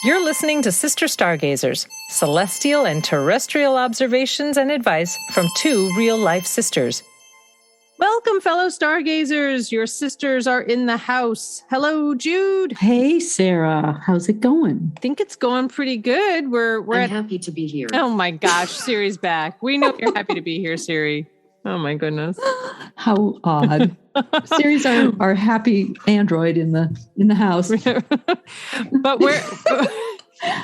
You're listening to Sister Stargazers, celestial and terrestrial observations and advice from two real-life sisters. Welcome, fellow stargazers. Your sisters are in the house. Hello, Jude. Hey, Sarah. How's it going? I think it's going pretty good. I'm happy to be here. Oh my gosh, Siri's back. We know you're happy to be here, Siri. Oh my goodness. How odd. Siri's our happy android in the house. But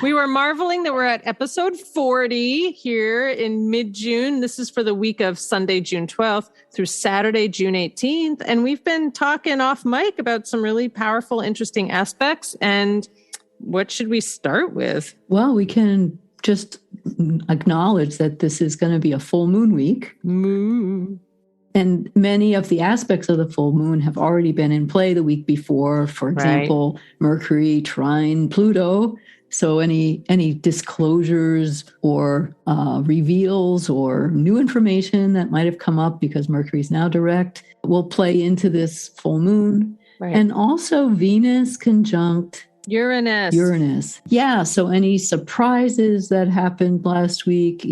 we were marveling that we're at episode 40 here in mid-June. This is for the week of Sunday, June 12th through Saturday, June 18th. And we've been talking off mic about some really powerful, interesting aspects. And what should we start with? Well, we can just acknowledge that this is going to be a full moon week. And many of the aspects of the full moon have already been in play the week before. For example, Mercury, Trine, Pluto. So any disclosures or reveals or new information that might have come up because Mercury is now direct will play into this full moon. Right. And also Venus conjunct Uranus. Yeah. So any surprises that happened last week,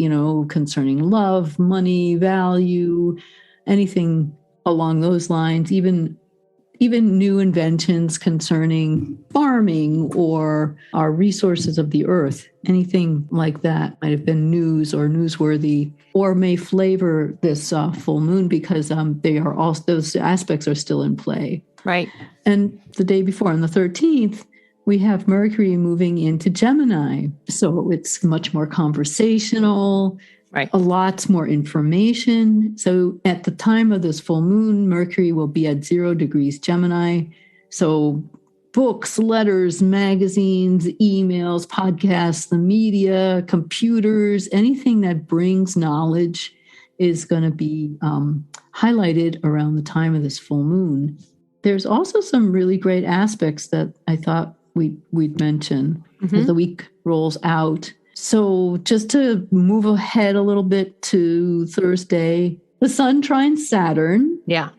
concerning love, money, value, anything along those lines, even new inventions concerning farming or our resources of the earth, anything like that might have been news or newsworthy or may flavor this full moon because those aspects are still in play. Right. And the day before, on the 13th, we have Mercury moving into Gemini. So it's much more conversational. Right. A lot more information. So at the time of this full moon, Mercury will be at 0 degrees Gemini. So books, letters, magazines, emails, podcasts, the media, computers, anything that brings knowledge is going to be highlighted around the time of this full moon. There's also some really great aspects that I thought we'd mention as the week rolls out. So just to move ahead a little bit to Thursday, the Sun trines Saturn. Yeah.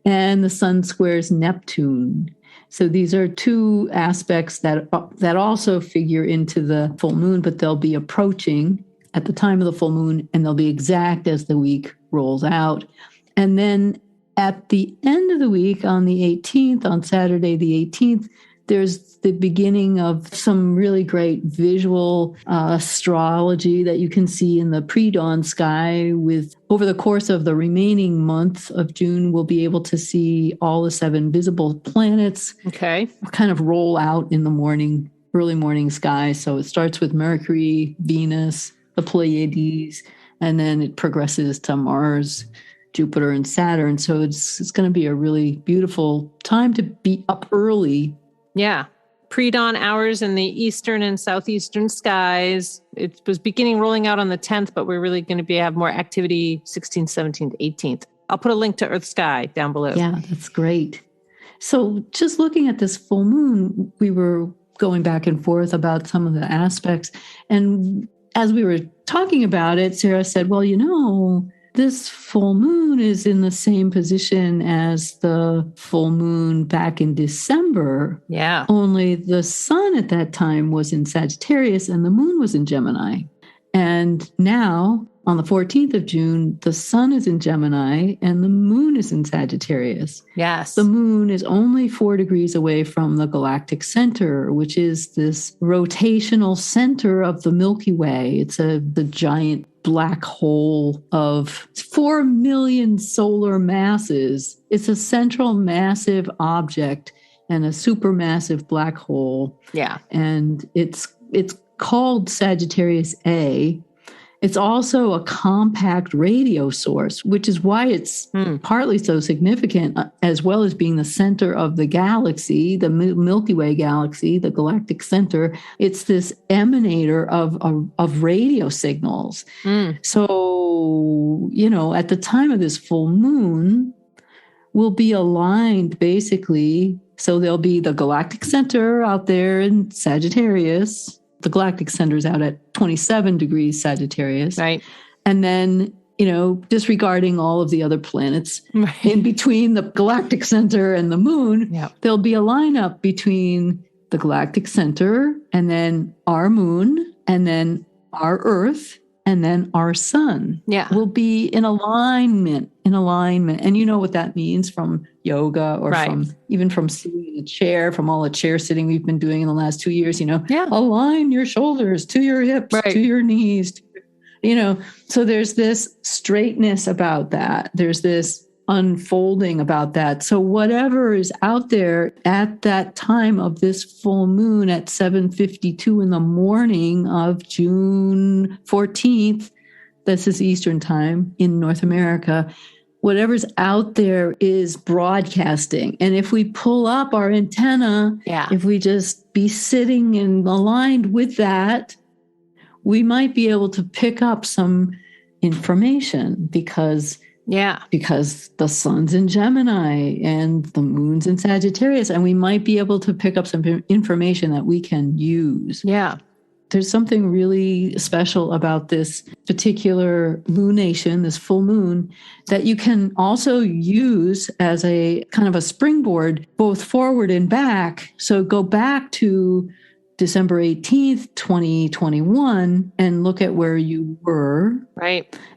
And the Sun squares Neptune. So these are two aspects that also figure into the full moon, but they'll be approaching at the time of the full moon, and they'll be exact as the week rolls out. And then at the end of the week, on the 18th, on Saturday the 18th, there's the beginning of some really great visual astrology that you can see in the pre-dawn sky. Over the course of the remaining month of June, we'll be able to see all the 7 visible planets kind of roll out in the early morning sky. So it starts with Mercury, Venus, the Pleiades, and then it progresses to Mars, Jupiter, and Saturn. So it's going to be a really beautiful time to be up early. Yeah. Pre-dawn hours in the eastern and southeastern skies. It was beginning rolling out on the 10th, but we're really going to have more activity 16th, 17th, 18th. I'll put a link to Earth Sky down below. Yeah, that's great. So just looking at this full moon, we were going back and forth about some of the aspects. And as we were talking about it, Sarah said, well, this full moon is in the same position as the full moon back in December. Yeah. Only the sun at that time was in Sagittarius and the moon was in Gemini. And now, on the 14th of June, the sun is in Gemini and the moon is in Sagittarius. Yes. The moon is only 4 degrees away from the Galactic Center, which is this rotational center of the Milky Way. It's the giant black hole of 4 million solar masses. It's a central massive object and a supermassive black hole. Yeah. And it's called Sagittarius A. It's also a compact radio source, which is why it's partly so significant, as well as being the center of the galaxy, the Milky Way galaxy, the Galactic Center. It's this emanator of radio signals. So, at the time of this full moon, we'll be aligned basically. So there'll be the Galactic Center out there in Sagittarius. The Galactic Center is out at 27 degrees Sagittarius. Right. And then, disregarding all of the other planets in between the Galactic Center and the moon, there'll be a lineup between the galactic center, and then our moon, and then our Earth, and then our sun will be in alignment. And you know what that means from yoga or from sitting in a chair, from all the chair sitting we've been doing in the last 2 years, align your shoulders to your hips, to your knees, so there's this straightness about that. There's this unfolding about that. So whatever is out there at that time of this full moon at 7:52 in the morning of June 14th, this is Eastern time in North America, whatever's out there is broadcasting. And if we pull up our antenna, if we just be sitting and aligned with that, we might be able to pick up some information because the sun's in Gemini and the moon's in Sagittarius, and we might be able to pick up some information that we can use. There's something really special about this particular lunation, this full moon, that you can also use as a kind of a springboard, both forward and back. So go back to December 18th, 2021, and look at where you were.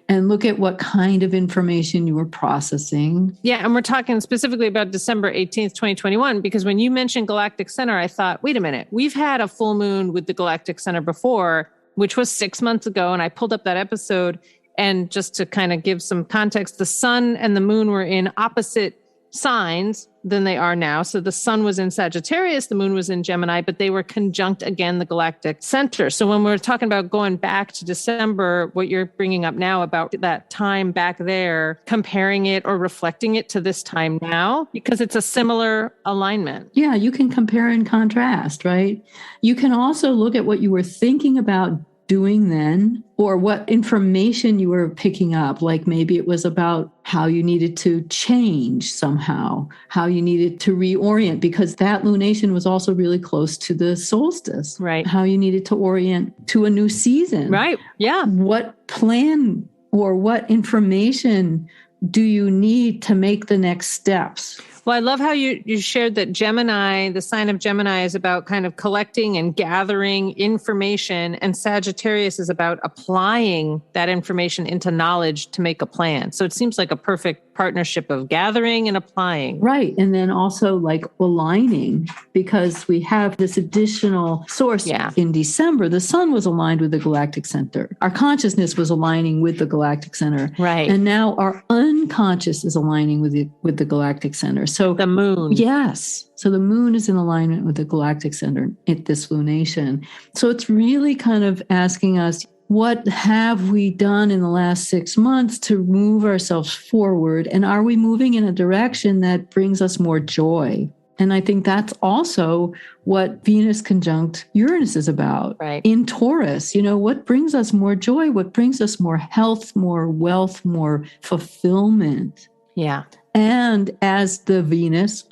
And look at what kind of information you were processing. And we're talking specifically about December 18th, 2021, because when you mentioned Galactic Center, I thought, wait a minute, we've had a full moon with the Galactic Center before, which was 6 months ago. And I pulled up that episode, and just to kind of give some context, the sun and the moon were in opposite signs than they are now. So the sun was in Sagittarius, the moon was in Gemini, but they were conjunct again, the Galactic Center. So when we're talking about going back to December, what you're bringing up now about that time back there, comparing it or reflecting it to this time now, because it's a similar alignment. You can compare and contrast, right? You can also look at what you were thinking about doing then, or what information you were picking up. Like maybe it was about how you needed to change somehow, how you needed to reorient, because that lunation was also really close to the solstice. How you needed to orient to a new season. What plan or what information do you need to make the next steps? Well, I love how you shared that Gemini, the sign of Gemini, is about kind of collecting and gathering information, and Sagittarius is about applying that information into knowledge to make a plan. So it seems like a perfect partnership of gathering and applying. And then also like aligning, because we have this additional source. In December, the sun was aligned with the Galactic Center. Our consciousness was aligning with the Galactic Center. And now our unconscious is aligning with the Galactic Center. So the moon. So the moon is in alignment with the Galactic Center at this lunation. So it's really kind of asking us, what have we done in the last 6 months to move ourselves forward? And are we moving in a direction that brings us more joy? And I think that's also what Venus conjunct Uranus is about. In Taurus, what brings us more joy? What brings us more health, more wealth, more fulfillment? And as the Venus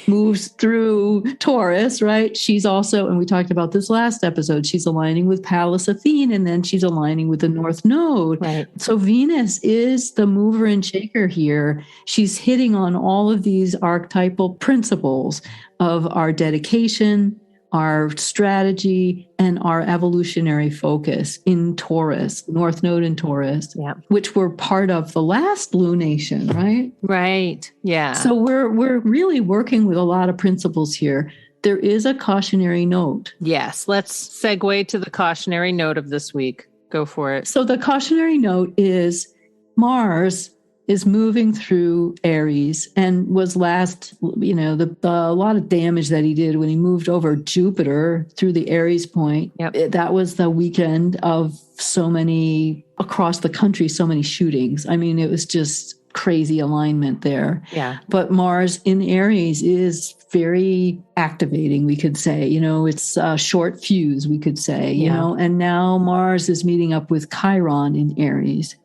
moves through Taurus, she's also, and we talked about this last episode, she's aligning with Pallas Athene, and then she's aligning with the North Node. So Venus is the mover and shaker here. She's hitting on all of these archetypal principles of our dedication, our strategy, and our evolutionary focus in Taurus, North Node in Taurus, which were part of the last lunation, right? So we're really working with a lot of principles here. There is a cautionary note. Let's segue to the cautionary note of this week. Go for it. So the cautionary note is Mars is moving through Aries, and was last, a lot of damage that he did when he moved over Jupiter through the Aries point. That was the weekend of so many, across the country, so many shootings. I mean, it was just crazy alignment there. But Mars in Aries is very activating, we could say. It's a short fuse, we could say, and now Mars is meeting up with Chiron in Aries.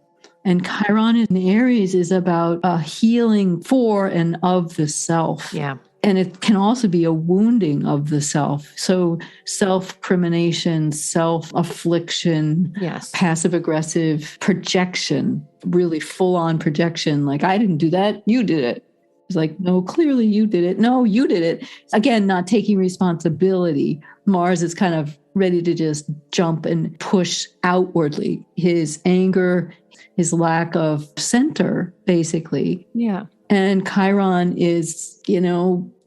And Chiron in Aries is about a healing for and of the self. And it can also be a wounding of the self. So self-crimination, self-affliction, passive-aggressive projection, really full-on projection. Like, I didn't do that, you did it. It's like, no, clearly you did it. No, you did it. Again, not taking responsibility. Mars is kind of ready to just jump and push outwardly. His anger, his lack of center, basically. Yeah. And Chiron is,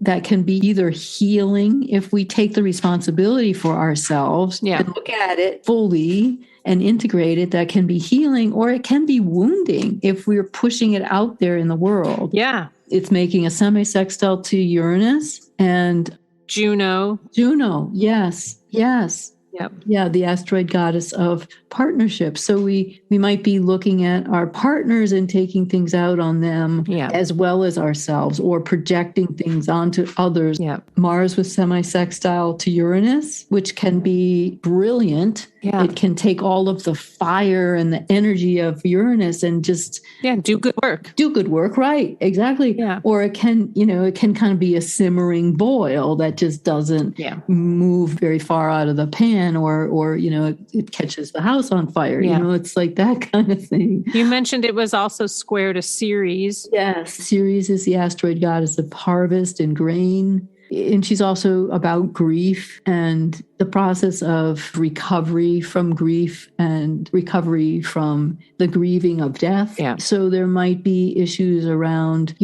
that can be either healing if we take the responsibility for ourselves and look at it fully and integrate it. That can be healing, or it can be wounding if we're pushing it out there in the world. Yeah. It's making a semi-sextile to Uranus and Juno. Yes. Yep. Yeah, the asteroid goddess of partnership. So we might be looking at our partners and taking things out on them as well as ourselves, or projecting things onto others. Yeah. Mars with semi-sextile to Uranus, which can be brilliant. Yeah. It can take all of the fire and the energy of Uranus and just do good work. Do good work, right? Exactly. Yeah. Or it can, it can kind of be a simmering boil that just doesn't move very far out of the pan, or it catches the house on fire. Yeah. It's like that kind of thing. You mentioned it was also square to Ceres. Yes, Ceres is the asteroid goddess of harvest and grain. And she's also about grief and the process of recovery from grief and recovery from the grieving of death. Yeah. So there might be issues around,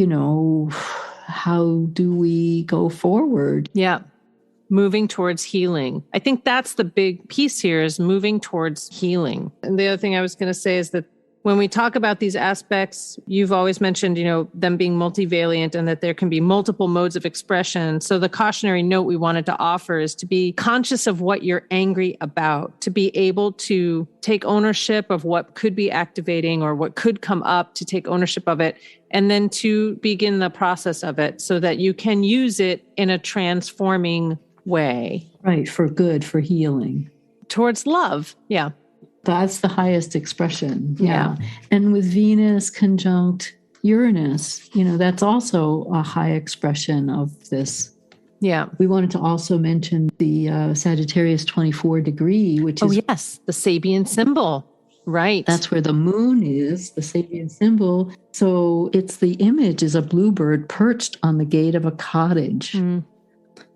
how do we go forward? Yeah. Moving towards healing. I think that's the big piece here, is moving towards healing. And the other thing I was going to say is that when we talk about these aspects, you've always mentioned, them being multivalent and that there can be multiple modes of expression. So the cautionary note we wanted to offer is to be conscious of what you're angry about, to be able to take ownership of what could be activating or what could come up, to take ownership of it, and then to begin the process of it so that you can use it in a transforming way. Right, for good, for healing. Towards love, yeah. That's the highest expression. Yeah. And with Venus conjunct Uranus, that's also a high expression of this. Yeah. We wanted to also mention the Sagittarius 24 degree, which is... Oh, yes. The Sabian Symbol. Right. That's where the moon is, the Sabian Symbol. So the image is a bluebird perched on the gate of a cottage. Mm.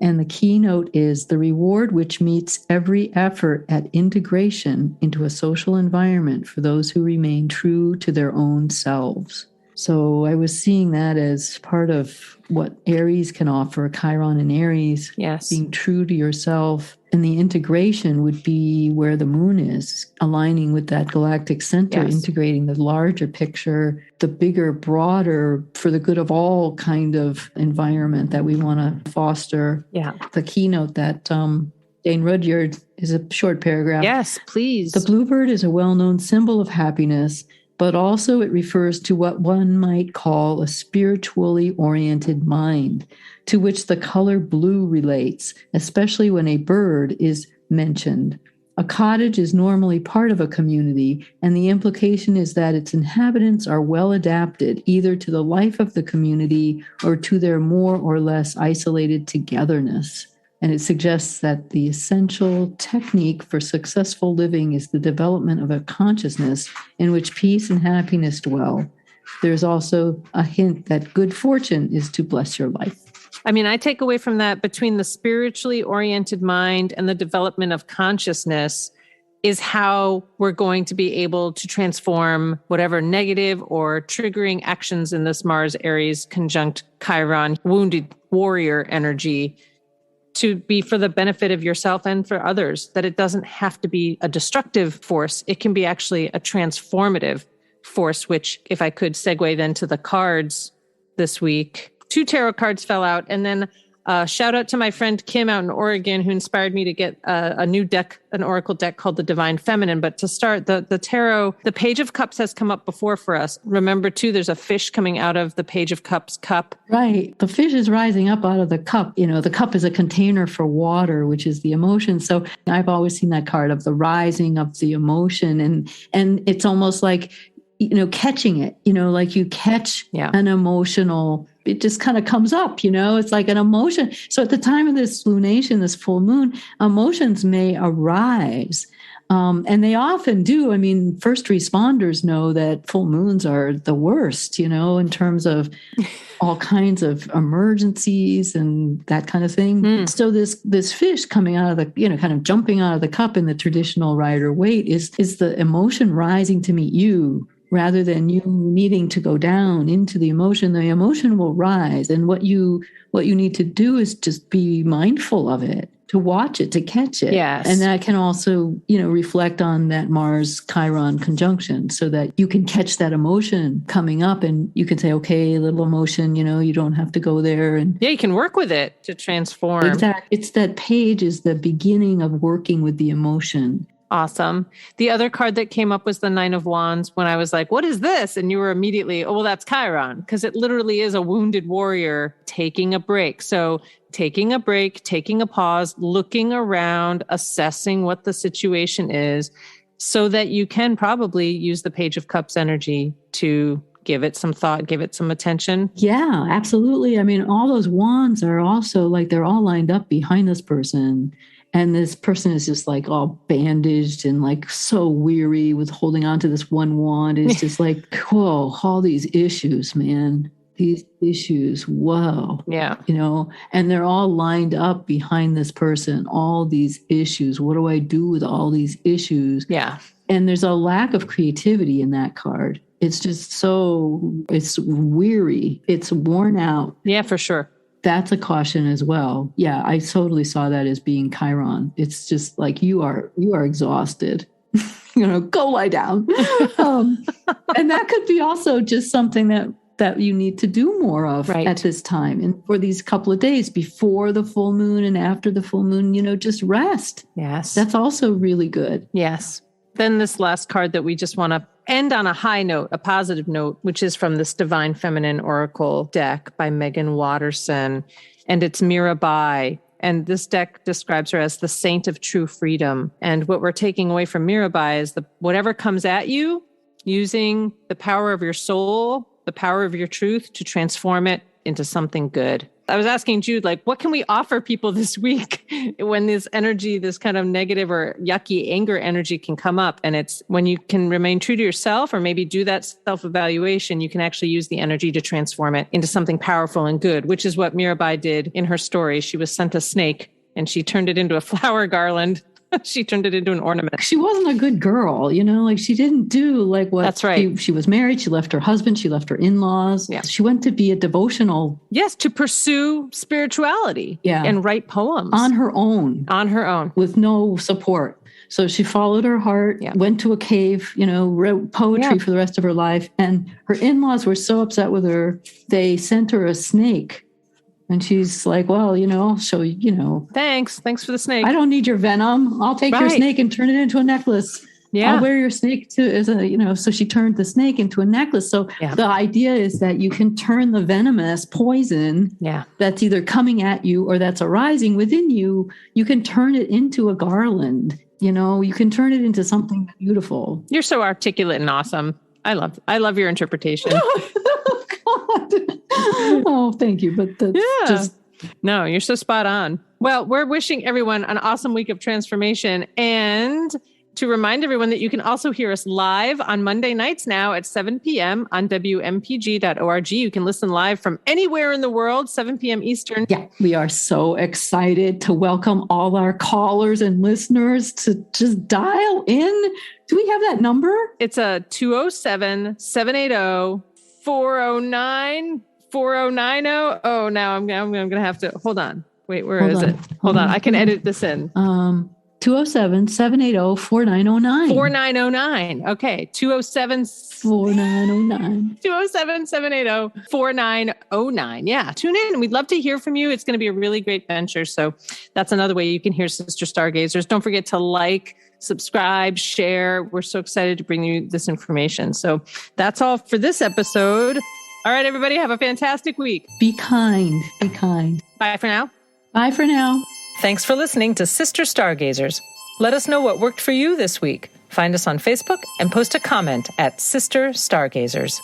And the keynote is the reward which meets every effort at integration into a social environment for those who remain true to their own selves. So I was seeing that as part of what Aries can offer, Chiron and Aries. Yes. Being true to yourself. And the integration would be where the moon is, aligning with that galactic center, integrating the larger picture, the bigger, broader, for the good of all kind of environment that we want to foster. Yeah. The keynote that Dane Rudyard is a short paragraph. Yes, please. The bluebird is a well-known symbol of happiness, but also it refers to what one might call a spiritually oriented mind, to which the color blue relates, especially when a bird is mentioned. A cottage is normally part of a community, and the implication is that its inhabitants are well adapted either to the life of the community or to their more or less isolated togetherness. And it suggests that the essential technique for successful living is the development of a consciousness in which peace and happiness dwell. There's also a hint that good fortune is to bless your life. I mean, I take away from that, between the spiritually oriented mind and the development of consciousness is how we're going to be able to transform whatever negative or triggering actions in this Mars Aries conjunct Chiron wounded warrior energy to be for the benefit of yourself and for others, that it doesn't have to be a destructive force. It can be actually a transformative force, which, if I could segue then to the cards this week, 2 tarot cards fell out. And then shout out to my friend Kim out in Oregon, who inspired me to get a new deck, an oracle deck called the Divine Feminine. But to start, the tarot, the Page of Cups has come up before for us. Remember, too, there's a fish coming out of the Page of Cups cup. Right. The fish is rising up out of the cup. The cup is a container for water, which is the emotion. So I've always seen that card of the rising of the emotion. And it's almost like, catching it, like you catch an emotional, it just kind of comes up, it's like an emotion. So at the time of this lunation, this full moon, emotions may arise And they often do. I mean, first responders know that full moons are the worst, in terms of all kinds of emergencies and that kind of thing. So this fish coming out of the, kind of jumping out of the cup in the traditional Rider-Waite is the emotion rising to meet you rather than you needing to go down into the emotion. The emotion will rise. And what you need to do is just be mindful of it, to watch it, to catch it. Yes. And that can also, reflect on that Mars Chiron conjunction so that you can catch that emotion coming up and you can say, okay, little emotion, you don't have to go there. And yeah, you can work with it to transform. Exactly. It's that page is the beginning of working with the emotion. Awesome. The other card that came up was the Nine of Wands when I was like, what is this? And you were immediately, oh, well, that's Chiron, because it literally is a wounded warrior taking a break. So taking a break, taking a pause, looking around, assessing what the situation is so that you can probably use the Page of Cups energy to give it some thought, give it some attention. Yeah, absolutely. I mean, all those wands are also like, they're all lined up behind this person. And this person is just like all bandaged and like so weary with holding on to this one wand. It's just like, whoa, all these issues, man. These issues, whoa. Yeah. And they're all lined up behind this person, all these issues. What do I do with all these issues? Yeah. And there's a lack of creativity in that card. It's just it's weary. It's worn out. Yeah, for sure. That's a caution as well. Yeah, I totally saw that as being Chiron. It's just like you are exhausted. Go lie down. And that could be also just something that you need to do more of at this time. And for these couple of days before the full moon and after the full moon, just rest. Yes. That's also really good. Yes. Then this last card that we just want to end on a high note, a positive note, which is from this Divine Feminine Oracle deck by Meggan Watterson. And it's Mira Bai. And this deck describes her as the saint of true freedom. And what we're taking away from Mira Bai is whatever comes at you, using the power of your soul, the power of your truth to transform it into something good. I was asking Jude, what can we offer people this week when this energy, this kind of negative or yucky anger energy can come up? And it's when you can remain true to yourself or maybe do that self-evaluation, you can actually use the energy to transform it into something powerful and good, which is what Mira Bai did in her story. She was sent a snake and she turned it into a flower garland. She turned it into an ornament. She wasn't a good girl, she didn't do what. That's right. She was married. She left her husband. She left her in-laws. Yeah. She went to be a devotional. Yes, to pursue spirituality and write poems. On her own. With no support. So she followed her heart, went to a cave, wrote poetry for the rest of her life. And her in-laws were so upset with her, they sent her a snake. And she's like, well, I'll show you, Thanks for the snake. I don't need your venom. I'll take your snake and turn it into a necklace. Yeah. I'll wear your snake so she turned the snake into a necklace. So the idea is that you can turn the venomous poison that's either coming at you or that's arising within you. You can turn it into a garland. You can turn it into something beautiful. You're so articulate and awesome. I love your interpretation. Oh, thank you. But that's no, you're so spot on. Well, we're wishing everyone an awesome week of transformation. And to remind everyone that you can also hear us live on Monday nights now at 7 p.m. on WMPG.org. You can listen live from anywhere in the world, 7 p.m. Eastern. Yeah, we are so excited to welcome all our callers and listeners to just dial in. Do we have that number? It's a 207-780-409. 4090. Oh, now I'm going to have to hold on. Wait, where is it? Hold on. I can edit this in. 207-780-4909. 4909. Okay. 207-4909. 207-780-4909. Yeah. Tune in. We'd love to hear from you. It's going to be a really great venture. So that's another way you can hear Sister Stargazers. Don't forget to subscribe, share. We're so excited to bring you this information. So that's all for this episode. All right, everybody, have a fantastic week. Be kind. Be kind. Bye for now. Bye for now. Thanks for listening to Sister Stargazers. Let us know what worked for you this week. Find us on Facebook and post a comment at Sister Stargazers.